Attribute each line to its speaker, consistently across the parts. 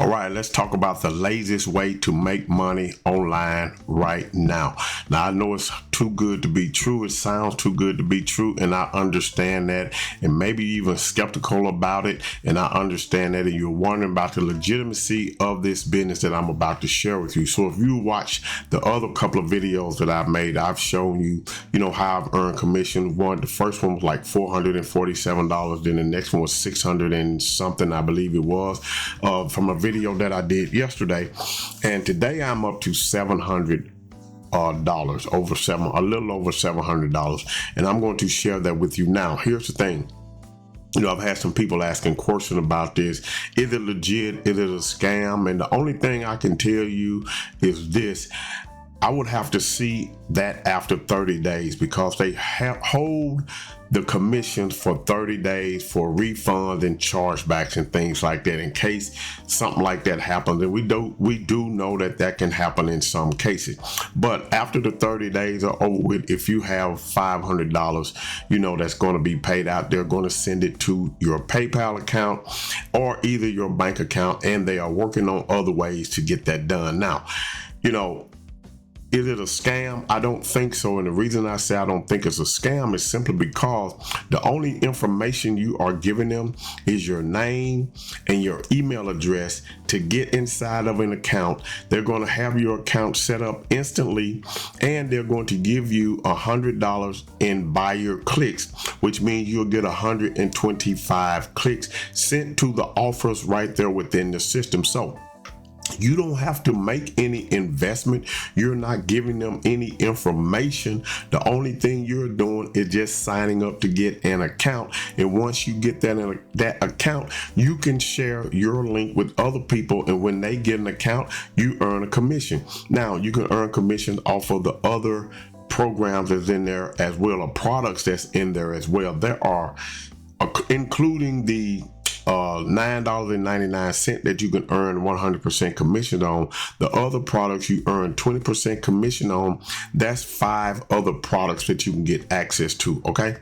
Speaker 1: All right, let's talk about the laziest way to make money online right now. Now, I know it's too good to be true. It sounds too good to be true, and I understand that, and maybe even skeptical about it, and I understand that, and you're wondering about the legitimacy of this business that I'm about to share with you. So if you watch the other couple of videos that I've made, I've shown you, how I've earned commission. The first one was like $447, then the next one was 600 and something, I believe it was, from a video that I did yesterday. And today I'm up to $700 a little over $700, and I'm going to share that with you now. Here's the thing. I've had some people asking questions about this. Is it legit? Is it a scam? And the only thing I can tell you is this. I would have to see that after 30 days because they hold the commissions for 30 days for refunds and chargebacks and things like that in case something like that happens. And we do know that can happen in some cases. But after the 30 days are over with, if you have $500, that's going to be paid out, they're going to send it to your PayPal account or either your bank account, and they are working on other ways to get that done. Now, is it a scam? I don't think so. And the reason I say I don't think it's a scam is simply because the only information you are giving them is your name and your email address to get inside of an account. They're going to have your account set up instantly, and they're going to give you $100 in buyer clicks, which means you'll get 125 clicks sent to the offers right there within the system. So you don't have to make any investment. You're not giving them any information. The only thing you're doing is just signing up to get an account. And once you get that account, you can share your link with other people. And when they get an account, you earn a commission. Now, you can earn commission off of the other programs that's in there as well, or products that's in there as well. There are, including the $9.99 that you can earn 100% commission on. The other products you earn 20% commission on. That's 5 other products that you can get access to. Okay,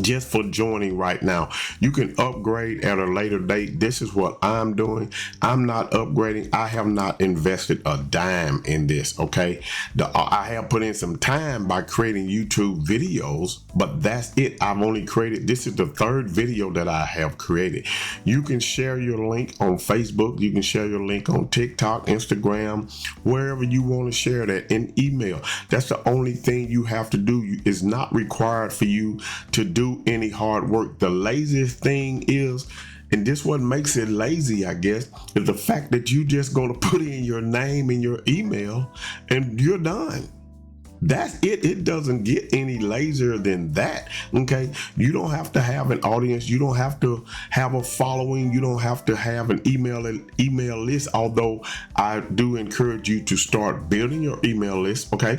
Speaker 1: just for joining right now. You can upgrade at a later date. This is what I'm doing. I'm not upgrading. I have not invested a dime in this. Okay, I have put in some time by creating YouTube videos, but that's it. I've only created, this is the 3rd video that I have created. You can share your link on Facebook. You can share your link on TikTok, Instagram, wherever you want to share that, in email. That's the only thing you have to do. It's not required for you to do any hard work. The laziest thing is, and this what makes it lazy, I guess, is the fact that you just going to put in your name and your email and you're done. That's it. It doesn't get any lazier than that. Okay, you don't have to have an audience. You don't have to have a following. You don't have to have an email list, although I do encourage you to start building your email list. Okay,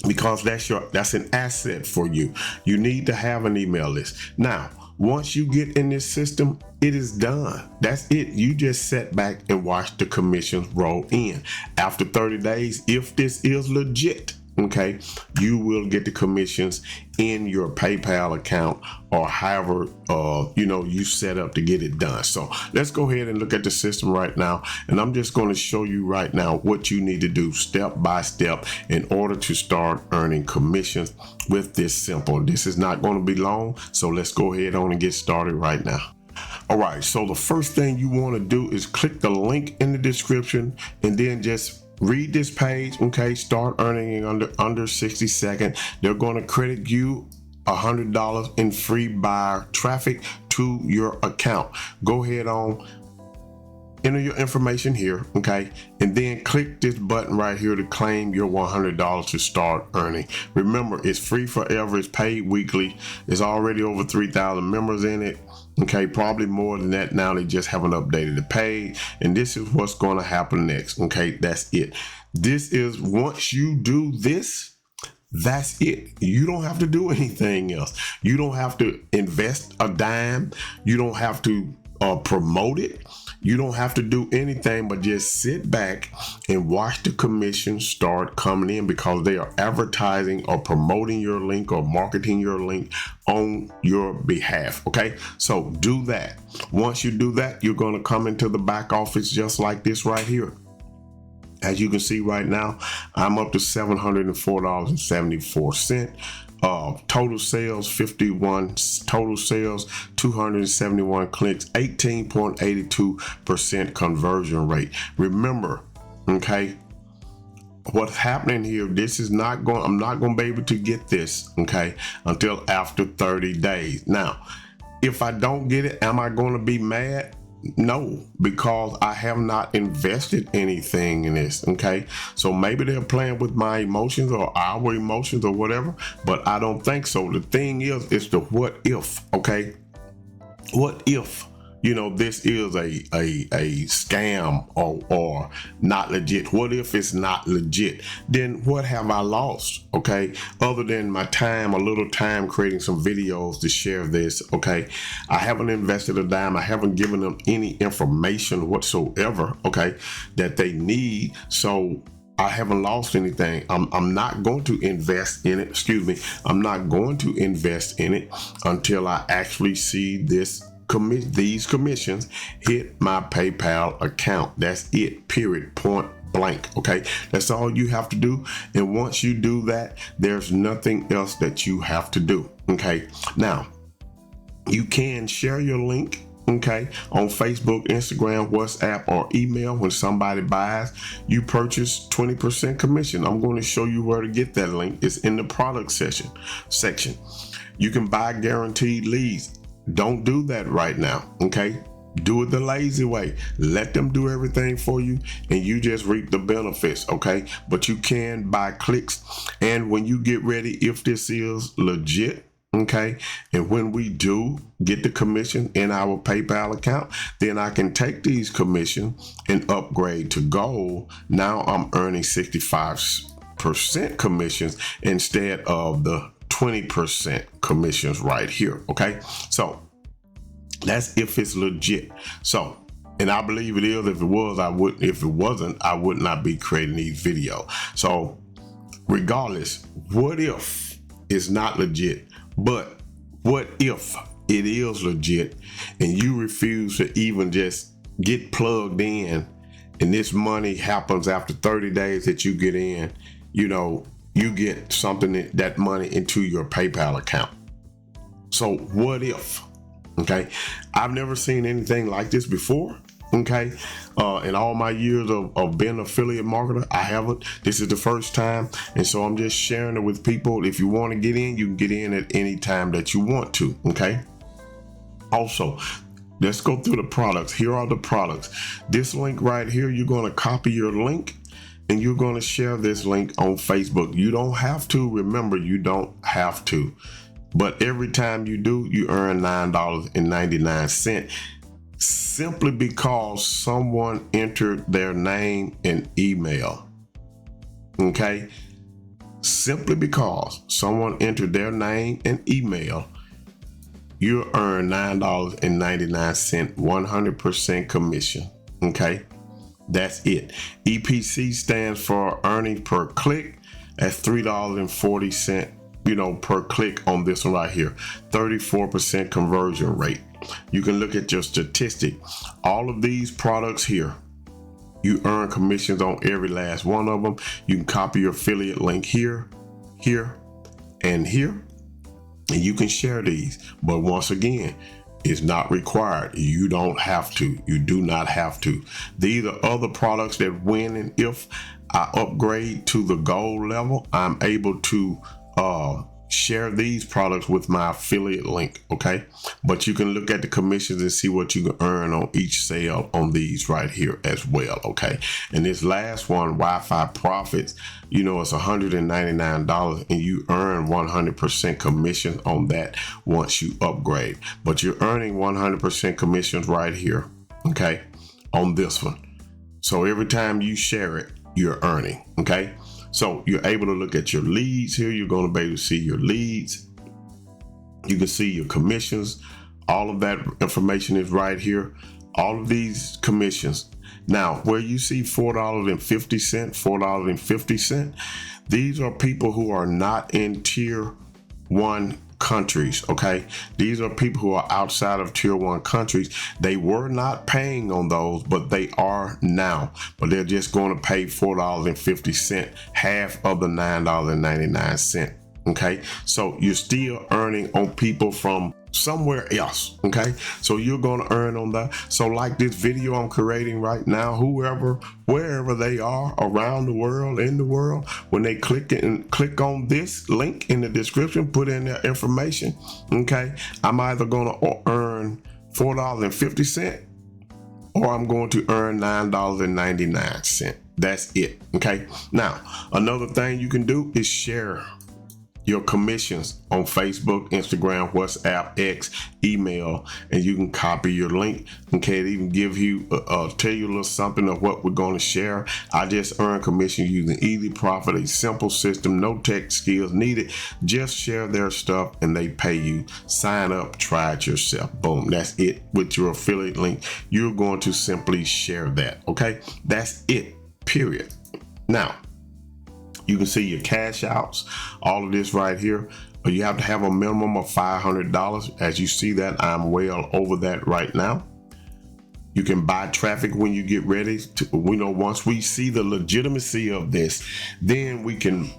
Speaker 1: because that's an asset for you. You need to have an email list. Now, once you get in this system, it is done. That's it. You just sit back and watch the commissions roll in. After 30 days, if this is legit, okay, you will get the commissions in your PayPal account or however you set up to get it done. So let's go ahead and look at the system right now, and I'm just going to show you right now what you need to do step by step in order to start earning commissions with this simple. This is not going to be long, so let's go ahead on and get started right now. All right, so the first thing you want to do is click the link in the description and then just read this page. Okay, start earning in under 60 seconds. They're going to credit you $100 in free buyer traffic to your account. Go ahead on, enter your information here, okay, and then click this button right here to claim your $100 to start earning. Remember, it's free forever. It's paid weekly. There's already over 3,000 members in it. Okay, probably more than that now. They just haven't updated the page. And this is what's going to happen next. Okay, that's it. This is, once you do this, that's it. You don't have to do anything else. You don't have to invest a dime. You don't have to promote it. You don't have to do anything but just sit back and watch the commissions start coming in, because they are advertising or promoting your link or marketing your link on your behalf. Okay, so do that. Once you do that, you're going to come into the back office just like this right here. As you can see right now, I'm up to $704.74. Total sales 51, total sales 271 clicks, 18.82% conversion rate. Remember, okay, what's happening here, this is not going, I'm not going to be able to get this, okay, until after 30 days. Now, if I don't get it, am I going to be mad? No, because I have not invested anything in this. Okay, so maybe they're playing with my emotions or our emotions or whatever, but I don't think so. The thing is, it's the what if. Okay, what if, you know, this is a scam or not legit? What if it's not legit? Then what have I lost? Okay, other than my time, a little time creating some videos to share this. Okay, I haven't invested a dime. I haven't given them any information whatsoever, okay, that they need. So I haven't lost anything. I'm not going to invest in it. Excuse me. I'm not going to invest in it until I actually see these commissions hit my PayPal account. That's it, period, point blank. Okay, that's all you have to do. And once you do that, there's nothing else that you have to do. Okay, now you can share your link, okay, on Facebook, Instagram, WhatsApp, or email. When somebody buys, you purchase 20% commission. I'm going to show you where to get that link. It's in the product section. You can buy guaranteed leads. Don't do that right now, okay? Do it the lazy way. Let them do everything for you and you just reap the benefits, okay? But you can buy clicks. And when you get ready, if this is legit, okay, and when we do get the commission in our PayPal account, then I can take these commissions and upgrade to gold. Now I'm earning 65% commissions instead of the 20% commissions right here. Okay, so that's if it's legit. So, and I believe it is. If it was, I would. If it wasn't, I would not be creating these videos. So regardless, what if it's not legit? But what if it is legit and you refuse to even just get plugged in, and this money happens after 30 days that you get in, you know, you get something, that money into your PayPal account. So what if? Okay, I've never seen anything like this before. Okay, in all my years of being an affiliate marketer, I haven't. This is the first time, and so I'm just sharing it with people. If you want to get in, you can get in at any time that you want to. Okay, also, let's go through the products. Here are the products. This link right here, you're going to copy your link and you're going to share this link on Facebook. You don't have to. Remember, you don't have to. But every time you do, you earn $9.99, simply because someone entered their name and email. Okay? Simply because someone entered their name and email, you earn $9.99, 100% commission. Okay? That's it. EPC stands for earnings per click. That's $3.40, you know, per click on this one right here. 34% conversion rate. You can look at your statistic. All of these products here, you earn commissions on every last one of them. You can copy your affiliate link here, here, and here, and you can share these. But once again, it's not required. You don't have to. You do not have to. These are other products that when and if I upgrade to the gold level, I'm able to share these products with my affiliate link. Okay, but you can look at the commissions and see what you can earn on each sale on these right here as well. Okay, and this last one, Wi-Fi profits, you know, it's $199 and you earn 100% commission on that once you upgrade. But you're earning 100% commissions right here, okay, on this one. So every time you share it, you're earning. Okay, so you're able to look at your leads here. You're going to be able to see your leads. You can see your commissions. All of that information is right here. all of these commissions. Now, where you see $4.50, $4.50, these are people who are not in tier 1 countries. Okay, these are people who are outside of tier 1 countries. They were not paying on those, but they are now. But they're just going to pay $4.50, half of the $9.99. Okay, so you're still earning on people from somewhere else. Okay, so you're going to earn on that. So like this video I'm creating right now, wherever they are around the world, in the world, when they click on this link in the description, put in their information. Okay, I'm either going to earn $4.50 or I'm going to earn $9.99. That's it. Okay, now another thing you can do is share your commissions on Facebook, Instagram, WhatsApp, X, email, and you can copy your link. Okay, it even give you tell you a little something of what we're going to share. I just earn commission using EzProfits, a simple system, no tech skills needed. Just share their stuff and they pay you. Sign up, try it yourself. Boom, that's it. With your affiliate link, you're going to simply share that. Okay, that's it, period. Now, you can see your cash outs, all of this right here. You have to have a minimum of $500. As you see that, I'm well over that right now. You can buy traffic when you get ready to, once we see the legitimacy of this, then we can,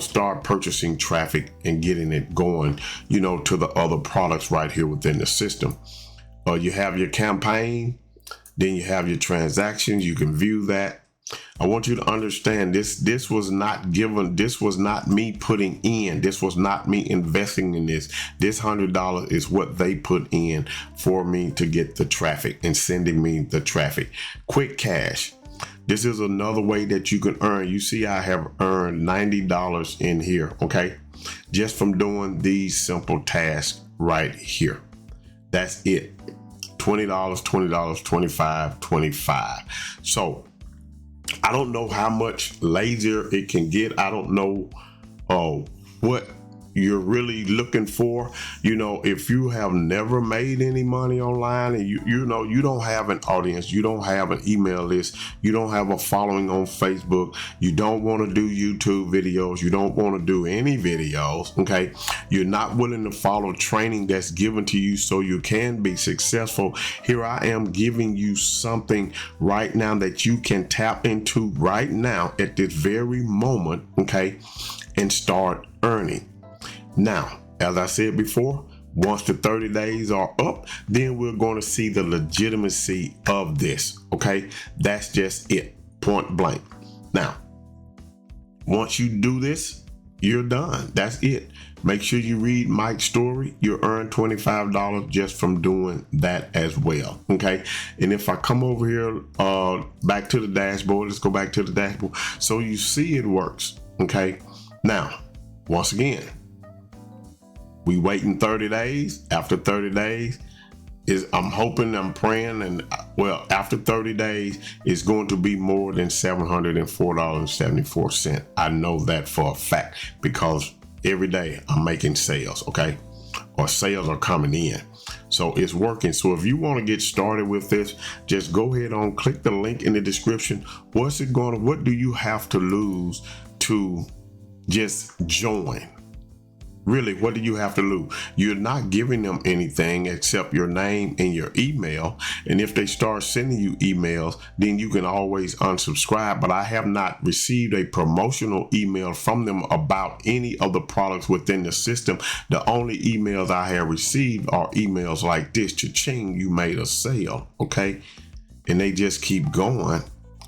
Speaker 1: start purchasing traffic and getting it going, to the other products right here within the system. You have your campaign, then you have your transactions. You can view that. I want you to understand this was not given. This was not me putting in. This was not me investing in this. This $100 is what they put in for me to get the traffic and sending me the traffic. Quick cash. This is another way that you can earn. You see, I have earned $90 in here. Okay, just from doing these simple tasks right here. That's it. $20, $20, $25, $25. So I don't know how much lazier it can get. I don't know what you're really looking for. If you have never made any money online and you don't have an audience, you don't have an email list, you don't have a following on Facebook, you don't want to do YouTube videos, you don't want to do any videos, okay? You're not willing to follow training that's given to you so you can be successful. Here I am giving you something right now that you can tap into right now at this very moment, okay, and start earning. Now, as I said before, once the 30 days are up, then we're going to see the legitimacy of this. Okay, that's just it, point blank. Now, once you do this, you're done. That's it. Make sure you read Mike's story. You earn $25 just from doing that as well. Okay, and if I come over here back to the dashboard, let's go back to the dashboard so you see it works. Okay, now once again, we waiting 30 days. After 30 days I'm hoping, I'm praying, and after 30 days, it's going to be more than $704.74. I know that for a fact because every day I'm making sales, okay? Or sales are coming in. So it's working. So if you want to get started with this, just go ahead on, click the link in the description. What do you have to lose to just join? Really, what do you have to lose? You're not giving them anything except your name and your email. And if they start sending you emails, then you can always unsubscribe. But I have not received a promotional email from them about any of the products within the system. The only emails I have received are emails like this: cha-ching, you made a sale. Okay. And they just keep going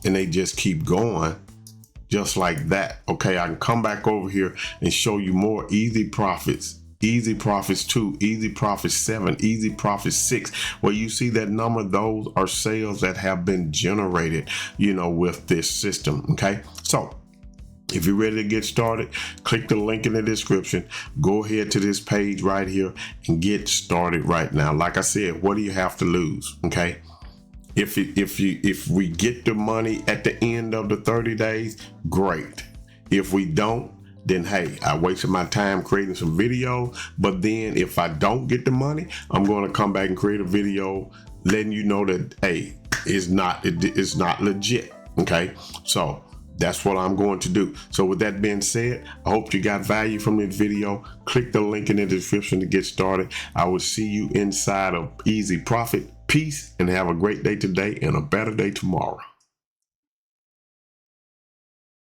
Speaker 1: and they just keep going. Just like that. Okay, I can come back over here and show you more EzProfits. EzProfits 2, EzProfits 7, EzProfits 6, where you see that number. Those are sales that have been generated, with this system. Okay, so if you're ready to get started, click the link in the description. Go ahead to this page right here and get started right now. Like I said, what do you have to lose? Okay. If we get the money at the end of the 30 days, great. If we don't, then hey, I wasted my time creating some videos. But then if I don't get the money, I'm going to come back and create a video letting you know that, hey, it's not legit. Okay, so that's what I'm going to do. So with that being said, I hope you got value from this video. Click the link in the description to get started. I will see you inside of Easy Profit. Peace, and have a great day today and a better day tomorrow.